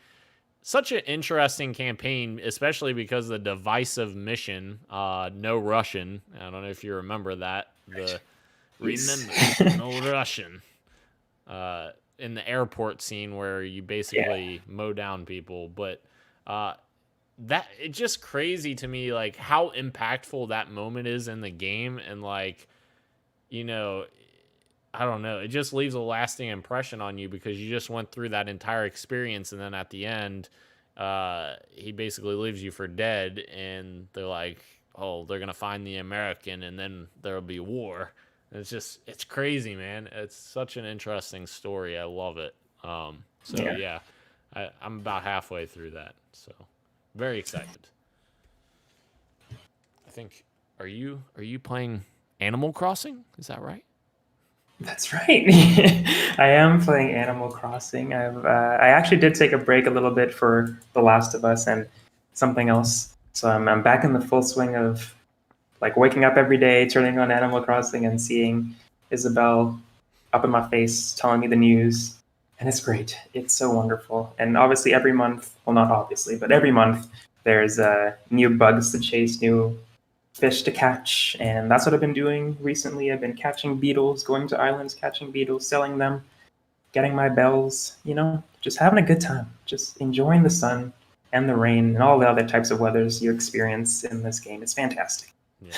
interesting campaign, especially because of the divisive mission, No Russian. I don't know if you remember that. Remember, No Russian. In the airport scene where you basically mow down people. But that it's just crazy to me, like, how impactful that moment is in the game. And, like, I don't know. It just leaves a lasting impression on you because you just went through that entire experience, and then at the end, he basically leaves you for dead, and they're like, oh, they're gonna find the American, and then there'll be war. And it's crazy, man. It's such an interesting story. I love it. I'm about halfway through that, so very excited. I think, are you playing Animal Crossing? Is that right? That's right. I am playing Animal Crossing. I actually did take a break a little bit for The Last of Us and something else. So I'm back in the full swing of, like, waking up every day, turning on Animal Crossing and seeing Isabel up in my face telling me the news. And it's great. It's so wonderful. And obviously every month, well, not obviously, but every month there's new bugs to chase, new fish to catch, and that's what I've been doing recently. I've been catching beetles, going to islands, catching beetles, selling them, getting my bells, just having a good time, just enjoying the sun and the rain and all the other types of weathers you experience in this game. It's fantastic. Yeah,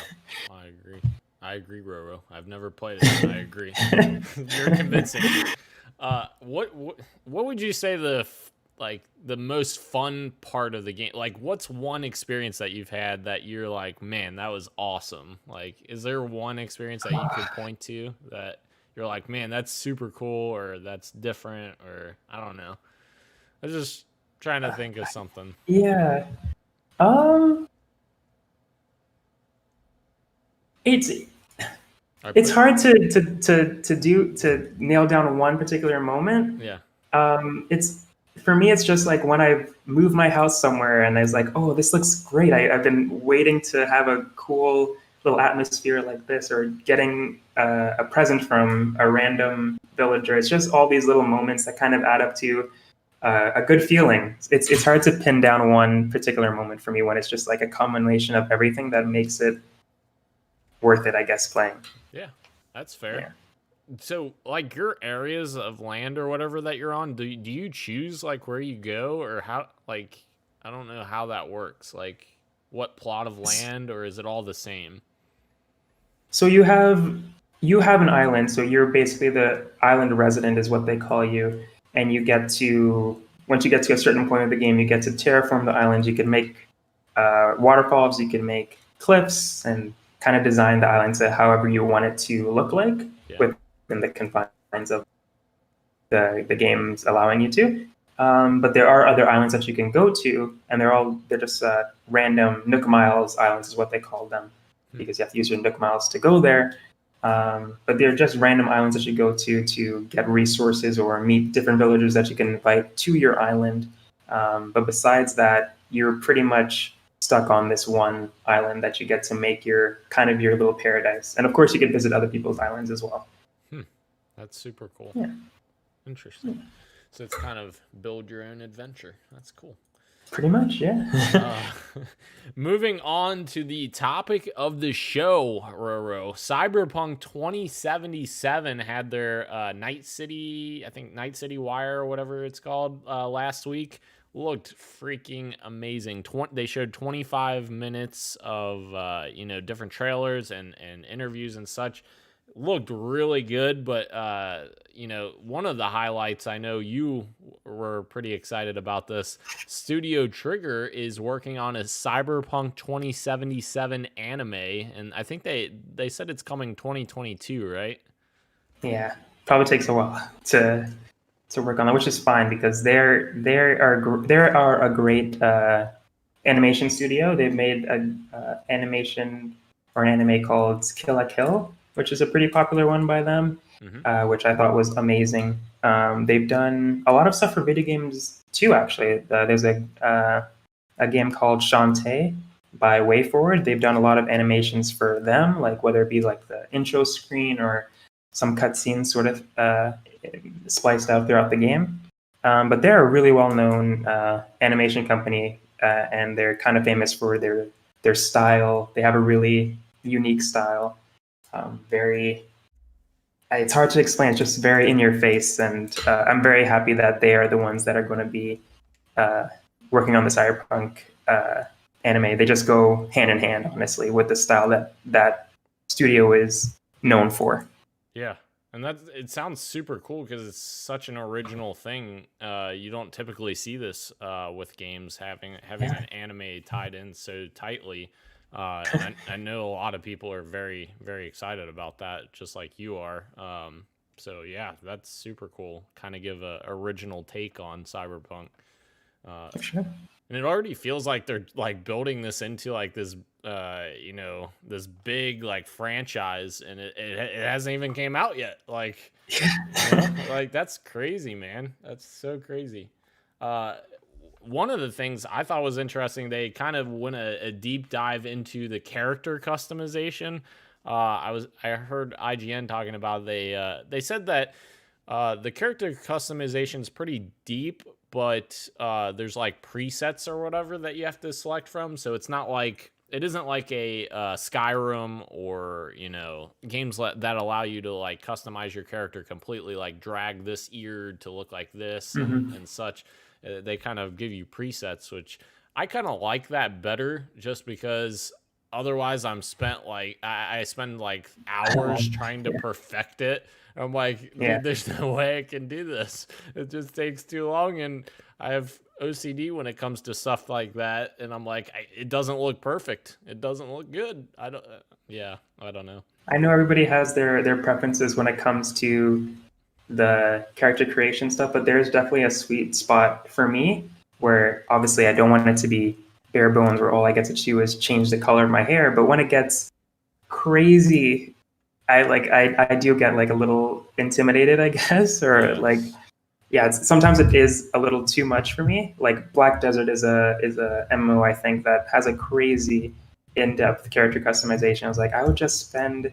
I agree, Roro. I've never played it, but I agree. You're convincing me. What would you say the most fun part of the game? Like, what's one experience that you've had that you're like, man, that was awesome? Like, is there one experience that you could point to that you're like, man, that's super cool, or that's different, or I don't know. trying to think of something. Yeah. Um, it's I it's put hard to nail down one particular moment. yeah. It's for me, it's just like when I've moved my house somewhere and I was like, oh, this looks great. I've been waiting to have a cool little atmosphere like this, or getting a present from a random villager. It's just all these little moments that kind of add up to a good feeling. It's hard to pin down one particular moment for me when it's just like a combination of everything that makes it worth it, I guess, playing. Yeah, that's fair. Yeah. So, like your areas of land or whatever that you're on, do you choose like where you go, or how? Like, I don't know how that works. Like, what plot of land, or is it all the same? So you have an island, so you're basically the island resident is what they call you, and you get to once you get to a certain point of the game, you get to terraform the island. You can make waterfalls, you can make cliffs, and kind of design the island to however you want it to look like Yeah. within the confines of the game's allowing you to. But there are other islands that you can go to, and they're just random Nook Miles islands is what they call them, because you have to use your Nook Miles to go there. But they're just random islands that you go to get resources or meet different villagers that you can invite to your island. But besides that, you're pretty much stuck on this one island that you get to make your little paradise. And of course, you can visit other people's islands as well. That's super cool. Yeah. Interesting. So it's kind of build your own adventure. That's cool. Pretty much, yeah. Moving on to the topic of the show, Roro. Cyberpunk 2077 had their Night City Wire or whatever it's called last week. Looked freaking amazing. They showed 25 minutes of different trailers and interviews and such. Looked really good, but one of the highlights, I know you were pretty excited about this. Studio Trigger is working on a Cyberpunk 2077 anime, and I think they said it's coming 2022, right? Yeah, probably takes a while to work on that, which is fine because they are a great animation studio. They've made an animation or an anime called Kill la Kill, which is a pretty popular one by them, which I thought was amazing. They've done a lot of stuff for video games too, actually. There's a game called Shantae by WayForward. They've done a lot of animations for them, like whether it be like the intro screen or some cutscenes sort of spliced out throughout the game. But they're a really well-known animation company, and they're kind of famous for their style. They have a really unique style. It's hard to explain. It's just very in your face, and I'm very happy that they are the ones that are going to be working on the Cyberpunk anime. They just go hand in hand, honestly, with the style that studio is known for. Yeah, and it sounds super cool because it's such an original thing. You don't typically see this with games having an anime tied in so tightly. And I know a lot of people are very, very excited about that, just like you are. So yeah, that's super cool. Kind of give a original take on Cyberpunk. Sure. And it already feels like they're like building this into like this, this big like franchise, and it hasn't even came out yet. Like, like that's crazy, man. That's so crazy. One of the things I thought was interesting, they kind of went a deep dive into the character customization. I heard IGN talking about they said that the character customization is pretty deep, but there's like presets or whatever that you have to select from. So it isn't like a Skyrim or games that allow you to like customize your character completely, like drag this ear to look like this and such. They kind of give you presets, which I kind of like that better, just because otherwise I spend like hours trying to perfect it. I'm like, dude, there's no way I can do this. It just takes too long, and I have OCD when it comes to stuff like that. And I'm like, it doesn't look perfect. It doesn't look good. I don't know. I know everybody has their preferences when it comes to the character creation stuff, but there's definitely a sweet spot for me where obviously I don't want it to be bare bones where all I get to do is change the color of my hair. But when it gets crazy, I do get like a little intimidated, I guess, or like, yeah, sometimes it is a little too much for me. Like Black Desert is a MMO, I think, that has a crazy in-depth character customization. I was like, I would just spend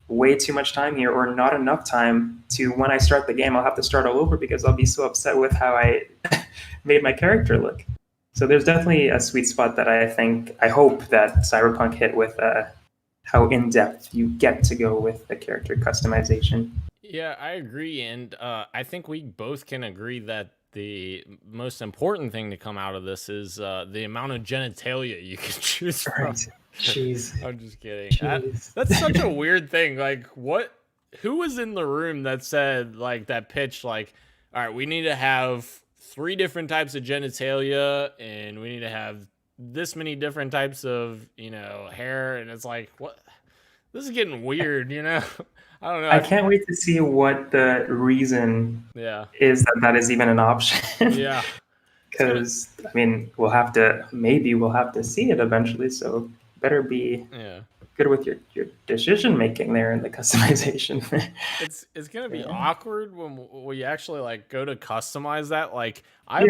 way too much time here, or not enough time to when I start the game, I'll have to start all over because I'll be so upset with how I made my character look. So there's definitely a sweet spot that I hope that Cyberpunk hit with how in-depth you get to go with the character customization. Yeah, I agree. And I think we both can agree that the most important thing to come out of this is the amount of genitalia you can choose from. Right. Jeez. I'm just kidding. That's such a weird thing. Like, who was in the room that said, like, that pitch, like, all right, we need to have 3 different types of genitalia, and we need to have this many different types of, hair, and it's like, what? This is getting weird, I don't know. I can't wait to see what the reason is that is even an option. Yeah. Because, I mean, we'll have to see it eventually, so better be good with your decision making there in the customization. It's gonna be awkward when we actually like go to customize that. Like I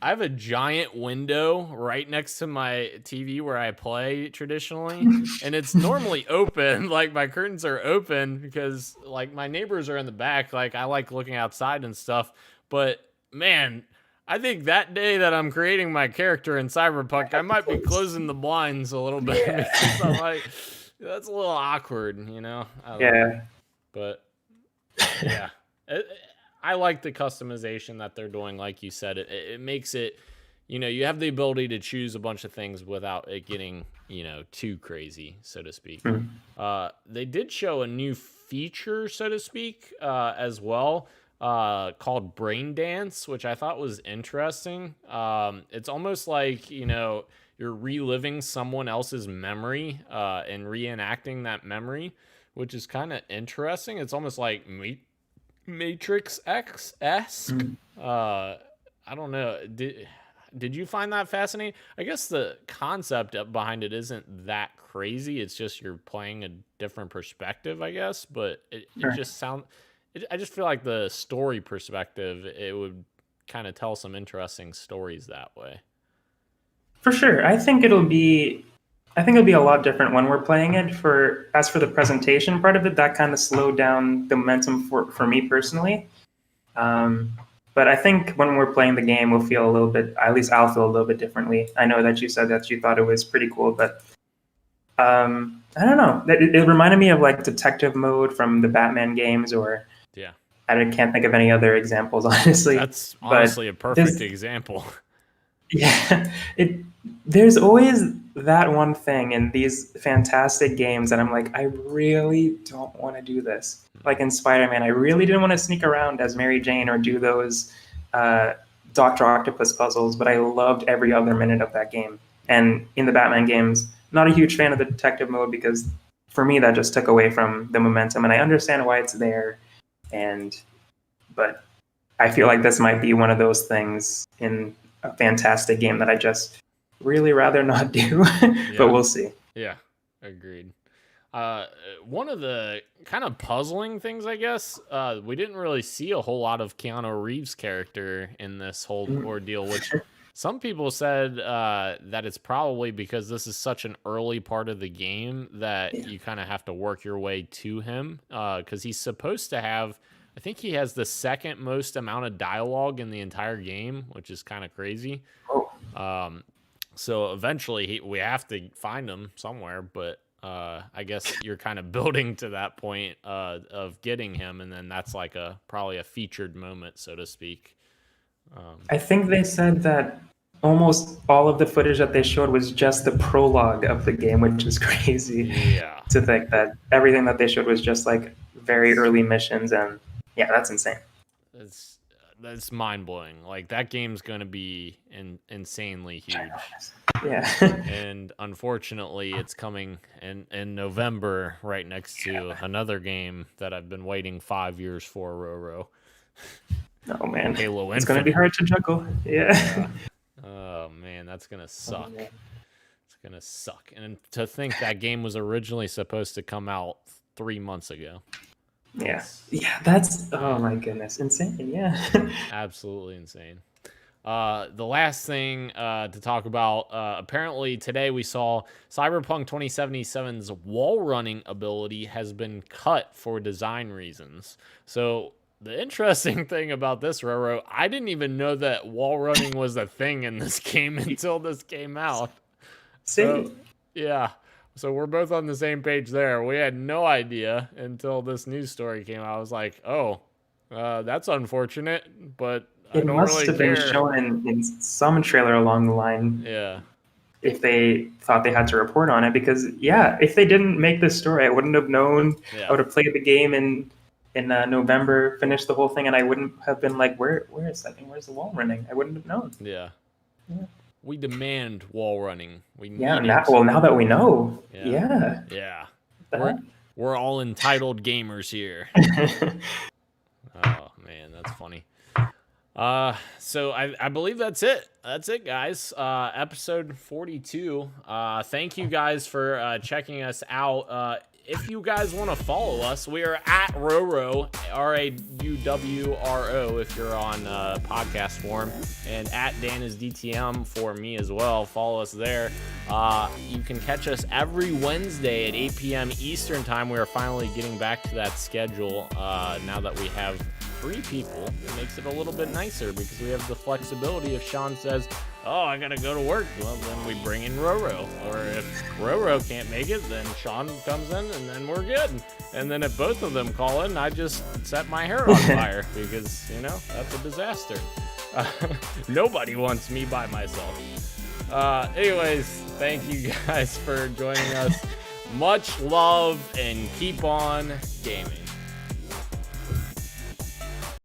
have a giant window right next to my TV where I play traditionally, and it's normally open. Like my curtains are open because like my neighbors are in the back. Like I like looking outside and stuff. But man, I think that day that I'm creating my character in Cyberpunk, I might be closing the blinds a little bit because I'm like, that's a little awkward, I don't know. But yeah, I like the customization that they're doing. Like you said, it makes it, you have the ability to choose a bunch of things without it getting, too crazy, so to speak. They did show a new feature, so to speak, as well. Called Brain Dance, which I thought was interesting. It's almost like, you're reliving someone else's memory and reenacting that memory, which is kind of interesting. It's almost like Matrix X-esque. I don't know. Did you find that fascinating? I guess the concept behind it isn't that crazy. It's just you're playing a different perspective, I guess. But it just sounds... I just feel like the story perspective, it would kind of tell some interesting stories that way. For sure. I think it'll be a lot different when we're playing it. As for the presentation part of it, that kind of slowed down the momentum for me personally. But I think when we're playing the game, we'll feel a little bit, at least I'll feel a little bit differently. I know that you said that you thought it was pretty cool, but I don't know. It reminded me of like detective mode from the Batman games, or I can't think of any other examples, honestly. That's honestly a perfect example. Yeah, there's always that one thing in these fantastic games that I'm like, I really don't want to do this. Like in Spider-Man, I really didn't want to sneak around as Mary Jane or do those Dr. Octopus puzzles, but I loved every other minute of that game. And in the Batman games, not a huge fan of the detective mode because for me that just took away from the momentum, and I understand why it's there. But I feel like this might be one of those things in a fantastic game that I just really rather not do, but we'll see. Yeah, agreed. One of the kind of puzzling things, I guess, we didn't really see a whole lot of Keanu Reeves' character in this whole ordeal, which some people said that it's probably because this is such an early part of the game that you kind of have to work your way to him, because he's supposed to have, I think he has the second most amount of dialogue in the entire game, which is kind of crazy. So eventually we have to find him somewhere, but I guess you're kind of building to that point of getting him, and then that's like probably a featured moment, so to speak. I think they said that almost all of the footage that they showed was just the prologue of the game, which is crazy. Yeah. To think that everything that they showed was just like very early missions, and yeah, that's insane. That's mind-blowing. Like that game's going to be insanely huge. Yeah. And unfortunately, it's coming in November right next to another game that I've been waiting 5 years for, Roro. Oh man, Halo Infinite. It's going to be hard to juggle. Yeah. man, that's gonna suck. Yeah. It's gonna suck. And to think that game was originally supposed to come out 3 months ago. Yeah. That's oh my goodness, insane. Yeah. Absolutely insane. The last thing to talk about, apparently today we saw Cyberpunk 2077's wall running ability has been cut for design reasons. So the interesting thing about this, Roro, I didn't even know that wall running was a thing in this game until this came out. So, yeah. So we're both on the same page there. We had no idea until this news story came out. I was like, oh, that's unfortunate, but It must have been shown in some trailer along the line. Yeah. If they thought they had to report on it, because if they didn't make this story, I wouldn't have known. Yeah. I would have played the game in November, finished the whole thing, and I wouldn't have been like, where is that thing? Where's the wall running? I wouldn't have known. Yeah. We demand wall running. We need now that we know. Yeah. We're all entitled gamers here. Oh man, that's funny. So I believe that's it. That's it, guys. Episode 42. Thank you guys for checking us out. If you guys want to follow us, we are at Rowro, RAUWRO, if you're on podcast form, and at Dan is DTM for me as well. Follow us there. You can catch us every Wednesday at 8 p.m. Eastern time. We are finally getting back to that schedule now that we have 3 people. It makes it a little bit nicer because we have the flexibility. If Sean says, oh, I gotta go to work, well, then we bring in Roro. Or if Roro can't make it, then Sean comes in, and then we're good. And then if both of them call in, I just set my hair on fire because, that's a disaster. Nobody wants me by myself. Anyways, thank you guys for joining us. Much love and keep on gaming.